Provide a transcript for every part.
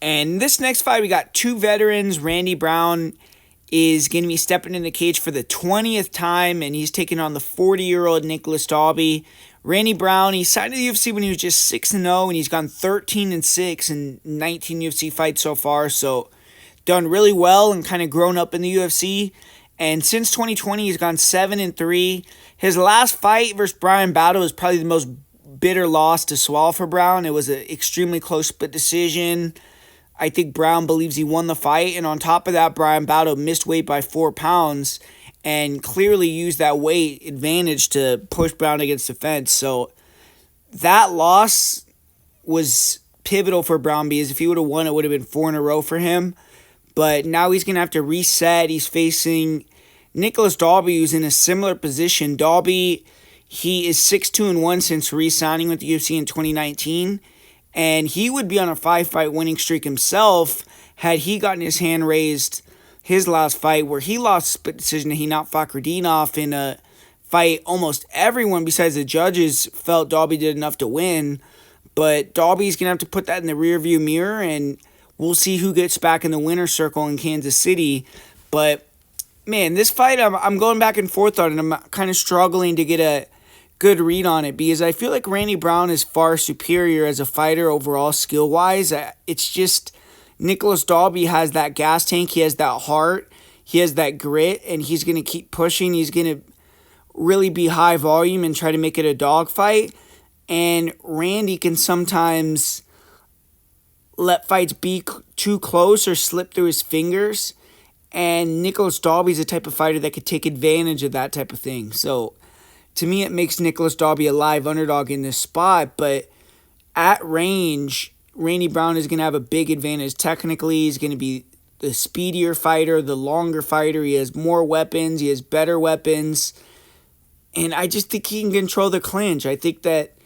And this next fight, we got two veterans. Randy Brown is going to be stepping in the cage for the 20th time, and he's taking on the 40-year-old Nicolas Dalby. Randy Brown, he signed to the UFC when he was just 6-0, and he's gone 13-6 in 19 UFC fights so far, so done really well and kind of grown up in the UFC. And since 2020, he's gone 7-3. His last fight versus Brian Battle is probably the most bitter loss to swallow for Brown. It was an extremely close split decision. I think Brown believes he won the fight, and on top of that, Brian Battle missed weight by 4 pounds and clearly used that weight advantage to push Brown against the fence. So that loss was pivotal for Brown, because if he would have won, it would have been 4 in a row for him. But now he's going to have to reset. He's facing Nicolas Dalby, who's in a similar position. Dalby, he is 6-2-1 since re-signing with the UFC in 2019. And he would be on a 5-fight winning streak himself had he gotten his hand raised his last fight, where he lost split decision to Hinat Fakhretdinov in a fight almost everyone besides the judges felt Dalby did enough to win. But Dalby's going to have to put that in the rearview mirror, and we'll see who gets back in the winner's circle in Kansas City. But, man, this fight, I'm going back and forth on it. I'm kind of struggling to get a good read on it, because I feel like Randy Brown is far superior as a fighter overall skill-wise. It's just Nicolas Dalby has that gas tank. He has that heart. He has that grit, and he's going to keep pushing. He's going to really be high volume and try to make it a dogfight. And Randy can sometimes let fights be too close or slip through his fingers. And Nicolas Dalby's the type of fighter that could take advantage of that type of thing. So to me, it makes Nicolas Dalby a live underdog in this spot. But at range, Randy Brown is going to have a big advantage. Technically, he's going to be the speedier fighter, the longer fighter. He has more weapons. He has better weapons. And I just think he can control the clinch. I think that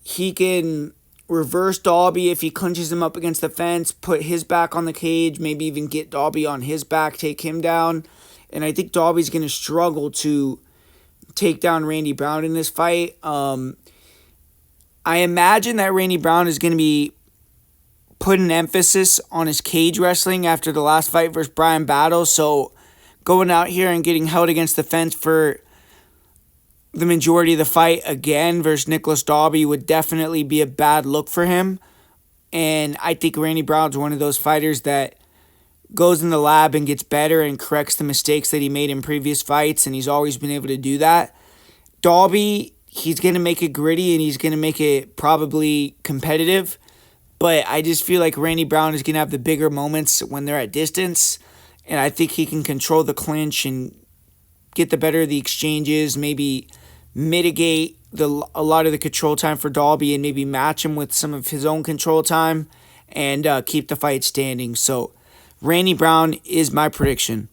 he can reverse Dalby if he clinches him up against the fence, put his back on the cage, maybe even get Dalby on his back, take him down. And I think Dalby's going to struggle to take down Randy Brown in this fight. I imagine that Randy Brown is going to be putting emphasis on his cage wrestling after the last fight versus Brian Battle. So going out here and getting held against the fence for the majority of the fight again versus Nicolas Dalby would definitely be a bad look for him. And I think Randy Brown's one of those fighters that goes in the lab and gets better and corrects the mistakes that he made in previous fights, and he's always been able to do that. Dalby, he's going to make it gritty, and he's going to make it probably competitive, but I just feel like Randy Brown is going to have the bigger moments when they're at distance, and I think he can control the clinch and get the better of the exchanges, maybe mitigate a lot of the control time for Dalby and maybe match him with some of his own control time and keep the fight standing. So Randy Brown is my prediction.